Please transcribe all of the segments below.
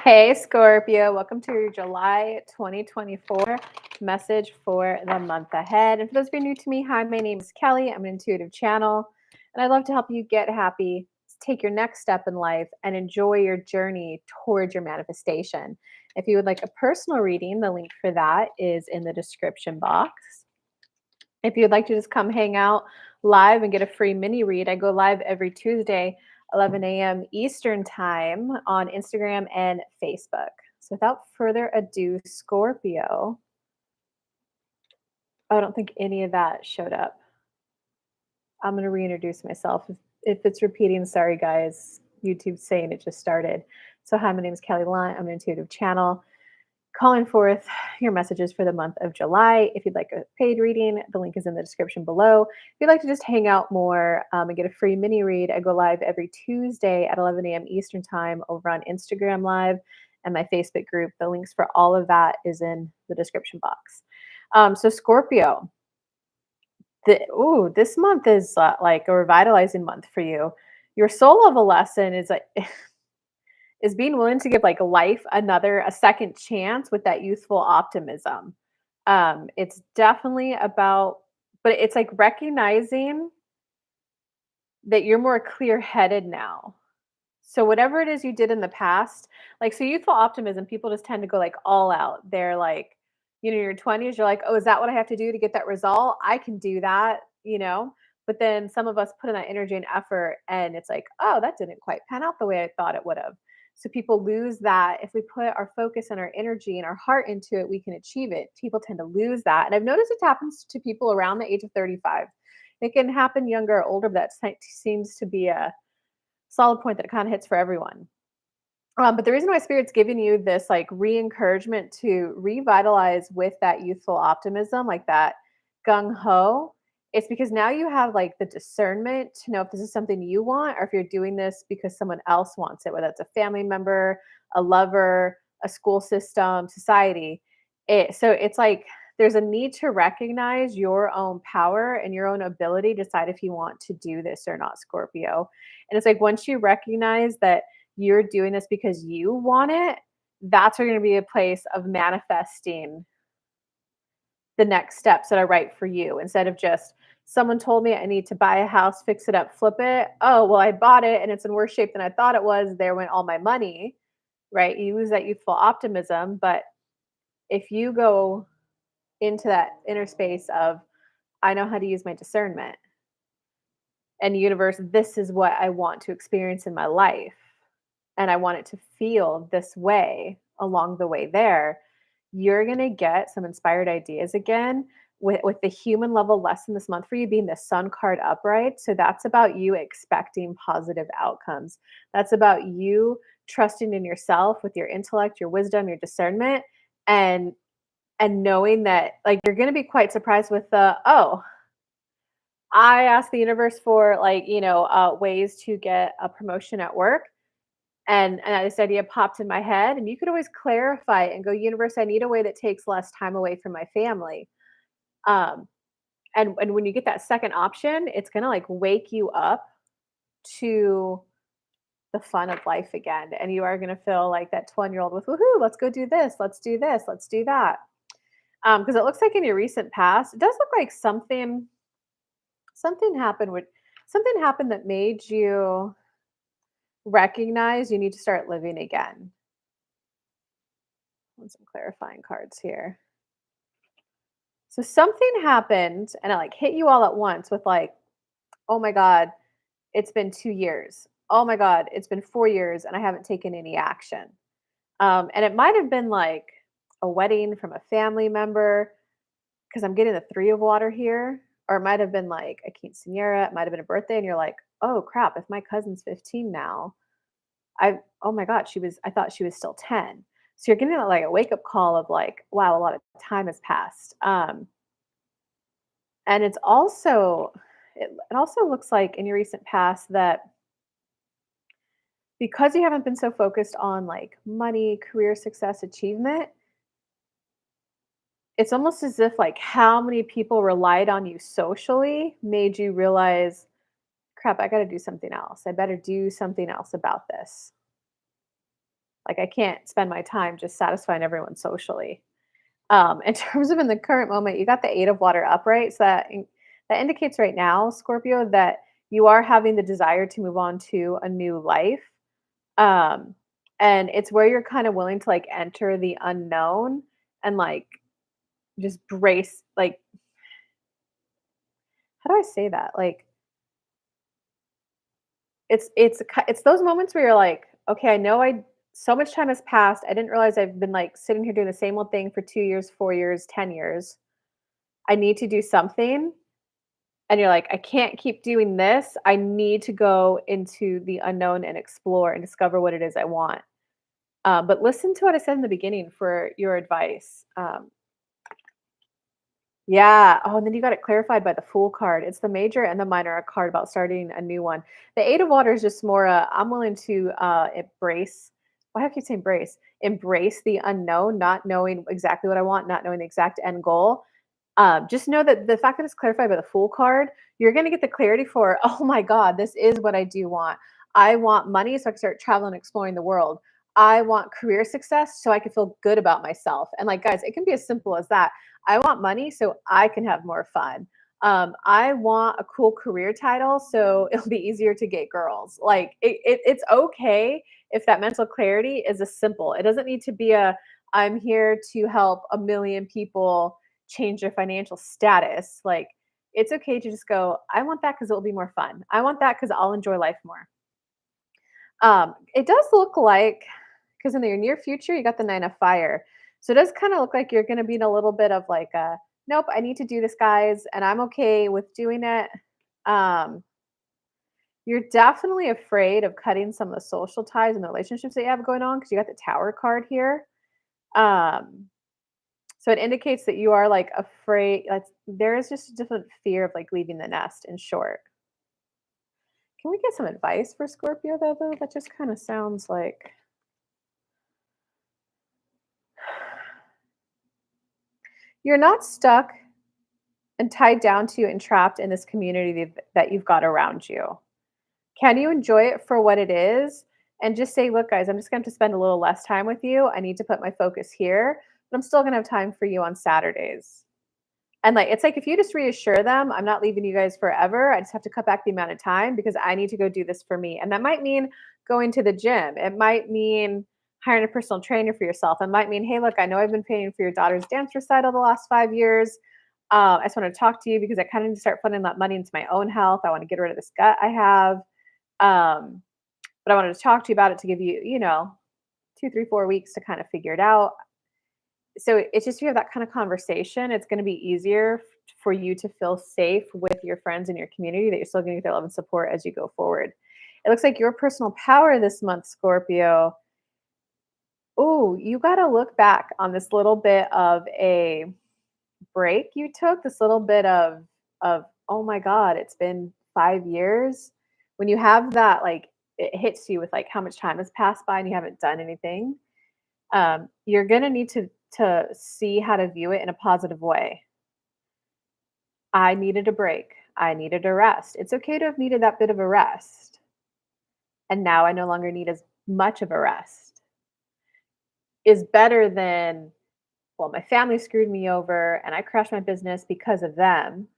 Hey, Scorpio. Welcome to your July 2024 message for the month ahead. And for those of you new to me, hi, my name is Kelly. I'm an intuitive channel, and I'd love to help you get happy, take your next step in life, and enjoy your journey towards your manifestation. If you would like a personal reading, the link for that is in the description box. If you'd like to just come hang out live and get a free mini read, I go live every Tuesday, 11 a.m. Eastern Time on Instagram and Facebook. So without further ado, Scorpio. I don't think any of that showed up. I'm going to reintroduce myself. If it's repeating, sorry guys. YouTube's saying it just started. So hi, my name is Kelly Lunt. I'm an intuitive channel calling forth your messages for the month of July. If you'd like a paid reading, the link is in the description below. If you'd like to just hang out more and get a free mini read, I go live every Tuesday at 11 a.m. Eastern Time over on Instagram Live and my Facebook group. The links for all of that is in the description box. So Scorpio, this month is like a revitalizing month for you. Your soul level lesson is like is being willing to give like life a second chance with that youthful optimism. It's definitely about, but it's like recognizing that you're more clear-headed now. So whatever it is you did in the past, like so youthful optimism, people just tend to go like all out. They're like, your 20s, you're like, oh, is that what I have to do to get that result? I can do that. But then some of us put in that energy and effort and it's like, oh, that didn't quite pan out the way I thought it would have. So people lose that. If we put our focus and our energy and our heart into it, we can achieve it. People tend to lose that. And I've noticed it happens to people around the age of 35. It can happen younger or older, but seems to be a solid point that it kind of hits for everyone. But the reason why Spirit's giving you this like re-encouragement to revitalize with that youthful optimism, like that gung ho, it's because now you have like the discernment to know if this is something you want or if you're doing this because someone else wants it, whether it's a family member, a lover, a school system, society. So it's like there's a need to recognize your own power and your own ability to decide if you want to do this or not, Scorpio. And it's like once you recognize that you're doing this because you want it, that's going to be a place of manifesting the next steps that are right for you instead of just someone told me I need to buy a house, fix it up, flip it. Oh, well, I bought it and it's in worse shape than I thought it was. There went all my money, right? You lose that youthful optimism. But if you go into that inner space of, I know how to use my discernment and universe, this is what I want to experience in my life and I want it to feel this way along the way there, you're going to get some inspired ideas again with the human level lesson this month for you being the sun card upright. So that's about you expecting positive outcomes. That's about you trusting in yourself with your intellect, your wisdom, your discernment and knowing that like you're going to be quite surprised with I asked the universe for ways to get a promotion at work and this idea popped in my head, and you could always clarify it and go, "Universe, I need a way that takes less time away from my family." Um, and when you get that second option, it's gonna like wake you up to the fun of life again, and you are gonna feel like that 20-year-old with, "Woohoo! Let's go do this. Let's do this. Let's do that." Because it looks like in your recent past, it does look like something happened with something happened that made you recognize you need to start living again. Want some clarifying cards here. So something happened and it like hit you all at once with like, oh my God, it's been 2 years. Oh my God, it's been 4 years and I haven't taken any action. And it might have been like a wedding from a family member because I'm getting the three of water here. Or it might have been like a quinceanera. It might have been a birthday. And you're like, oh crap, if my cousin's 15 now, oh my God, I thought she was still 10. So you're getting like a wake up call of like, wow, a lot of time has passed. And it also looks like in your recent past that because you haven't been so focused on like money, career success, achievement, it's almost as if like how many people relied on you socially made you realize, crap, I got to do something else. I better do something else about this. Like, I can't spend my time just satisfying everyone socially. In terms of in the current moment, you got the 8 of water upright, so that indicates right now, Scorpio, that you are having the desire to move on to a new life. Um, and it's where you're kind of willing to like enter the unknown and like just brace like how do I say that? Like it's those moments where you're like, okay, I know I so much time has passed. I didn't realize I've been like sitting here doing the same old thing for 2 years, 4 years, 10 years. I need to do something. And you're like, I can't keep doing this. I need to go into the unknown and explore and discover what it is I want. But listen to what I said in the beginning for your advice. Yeah. Oh, and then you got it clarified by the Fool card. It's the major and the minor card about starting a new one. The Eight of Water is just more, I'm willing to embrace, why do I keep saying brace? Embrace the unknown, not knowing exactly what I want, not knowing the exact end goal. Just know that the fact that it's clarified by the Fool card, you're going to get the clarity for, oh my God, this is what I do want. I want money so I can start traveling and exploring the world. I want career success so I can feel good about myself. And like, guys, it can be as simple as that. I want money so I can have more fun. I want a cool career title so it'll be easier to get girls. Like, it's okay if that mental clarity is a simple. It doesn't need to be a, I'm here to help a million people change their financial status. Like, it's okay to just go, I want that because it will be more fun. I want that because I'll enjoy life more. It does look like, because in the near future, you got the Nine of Fire. So it does kind of look like you're going to be in a little bit of like a, nope, I need to do this, guys, and I'm okay with doing it. Um, you're definitely afraid of cutting some of the social ties and the relationships that you have going on because you got the Tower card here. Um, so it indicates that you are like afraid. Like, there is just a different fear of like leaving the nest. In short, can we get some advice for Scorpio though? Though that just kind of sounds like you're not stuck and tied down to and trapped in this community that you've got around you. Can you enjoy it for what it is? And just say, look, guys, I'm just going to have to spend a little less time with you. I need to put my focus here, but I'm still going to have time for you on Saturdays. And like, it's like if you just reassure them, I'm not leaving you guys forever. I just have to cut back the amount of time because I need to go do this for me. And that might mean going to the gym. It might mean hiring a personal trainer for yourself. It might mean, hey, look, I know I've been paying for your daughter's dance recital the last 5 years. I just want to talk to you because I kind of need to start putting that money into my own health. I want to get rid of this gut I have. Um, but I wanted to talk to you about it to give you, 2, 3, 4 weeks to kind of figure it out. So it's just, if you have that kind of conversation, it's going to be easier for you to feel safe with your friends and your community, that you're still going to get their love and support as you go forward. It looks like your personal power this month, Scorpio. Oh, you got to look back on this little bit of a break you took, this little bit of oh my God, it's been 5 years. When you have that, like, it hits you with like how much time has passed by and you haven't done anything. You're gonna need to see how to view it in a positive way. I needed a break. I needed a rest. It's okay to have needed that bit of a rest. And now I no longer need as much of a rest. Is better than, well, my family screwed me over and I crashed my business because of them.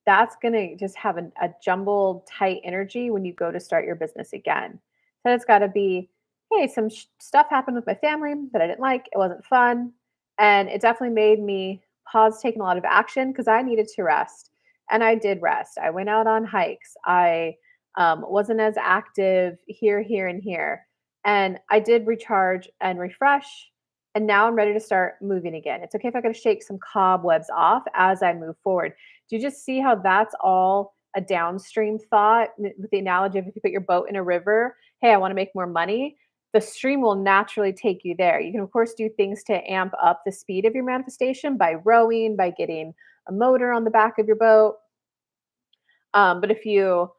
That's gonna just have a jumbled, tight energy when you go to start your business again. So it's gotta be, hey, some stuff happened with my family that I didn't like. It wasn't fun. And it definitely made me pause taking a lot of action because I needed to rest. And I did rest. I went out on hikes. I wasn't as active here, here, and here. And I did recharge and refresh. And now I'm ready to start moving again. It's okay if I gotta shake some cobwebs off as I move forward. Do you just see how that's all a downstream thought with the analogy of if you put your boat in a river, hey, I want to make more money, the stream will naturally take you there. You can, of course, do things to amp up the speed of your manifestation by rowing, by getting a motor on the back of your boat. But if you,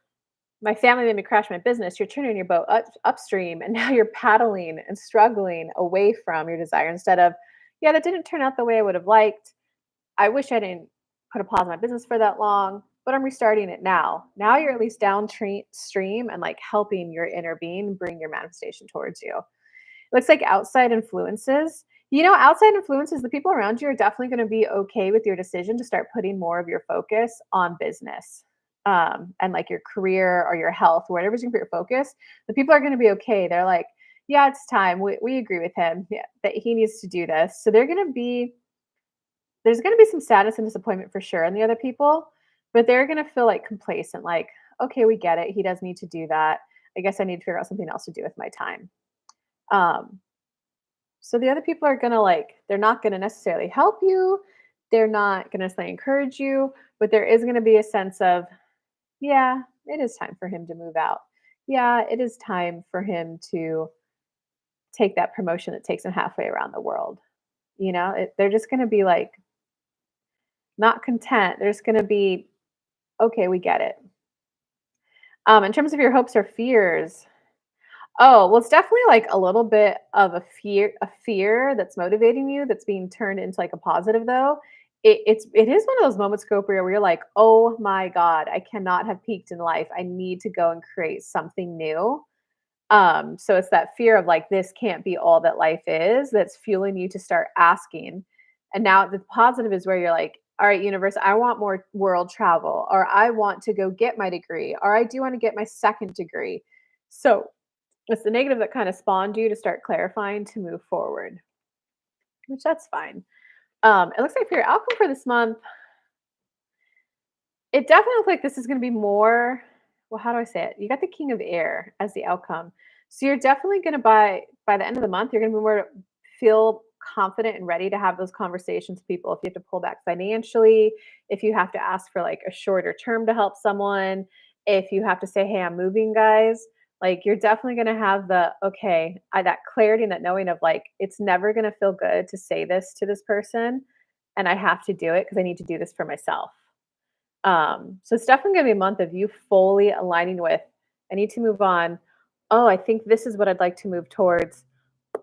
my family made me crash my business, you're turning your boat upstream and now you're paddling and struggling away from your desire instead of, yeah, that didn't turn out the way I would have liked. I wish I didn't put a pause on my business for that long. but I'm restarting it now. Now you're at least downstream and like helping your inner being bring your manifestation towards you. Looks like outside influences. Outside influences, the people around you are definitely going to be okay with your decision to start putting more of your focus on business, and like your career or your health, whatever's going to be your focus. The people are going to be okay. They're like, yeah, it's time. We agree with him, yeah, that he needs to do this. So there's going to be some sadness and disappointment for sure in the other people, but they're going to feel like complacent, like, okay, we get it. He does need to do that. I guess I need to figure out something else to do with my time. Um, so the other people are gonna they're not gonna necessarily help you. They're not gonna necessarily encourage you, but there is gonna be a sense of, yeah, it is time for him to move out. Yeah, it is time for him to take that promotion that takes him halfway around the world. They're just gonna be like not content. There's gonna be, okay, we get it. In terms of your hopes or fears, oh, well, it's definitely like a little bit of a fear that's motivating you that's being turned into like a positive though. It is one of those moments, Scorpio, where you're like, oh my God, I cannot have peaked in life. I need to go and create something new. So it's that fear of like this can't be all that life is that's fueling you to start asking. And now the positive is where you're like, all right, universe, I want more world travel, or I want to go get my degree, or I do want to get my second degree. So it's the negative that kind of spawned you to start clarifying to move forward, which that's fine. It looks like for your outcome for this month, it definitely looks like this is going to be more. Well, how do I say it? You got the King of Air as the outcome, so you're definitely going to by the end of the month, you're going to be more feel confident and ready to have those conversations with people. If you have to pull back financially, if you have to ask for like a shorter term to help someone, if you have to say, "Hey, I'm moving, guys." Like you're definitely going to have the okay, that clarity and that knowing of like it's never going to feel good to say this to this person, and I have to do it because I need to do this for myself. So it's definitely gonna be a month of you fully aligning with, I need to move on. Oh, I think this is what I'd like to move towards.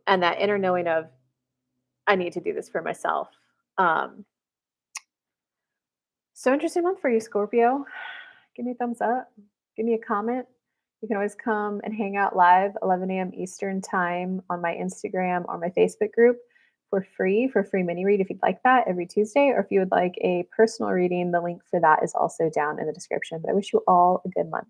And that inner knowing of, I need to do this for myself. Um, so interesting month for you, Scorpio. Give me a thumbs up. Give me a comment. You can always come and hang out live 11 a.m. Eastern time on my Instagram or my Facebook group for free mini read if you'd like that every Tuesday, or if you would like a personal reading, the link for that is also down in the description. But I wish you all a good month.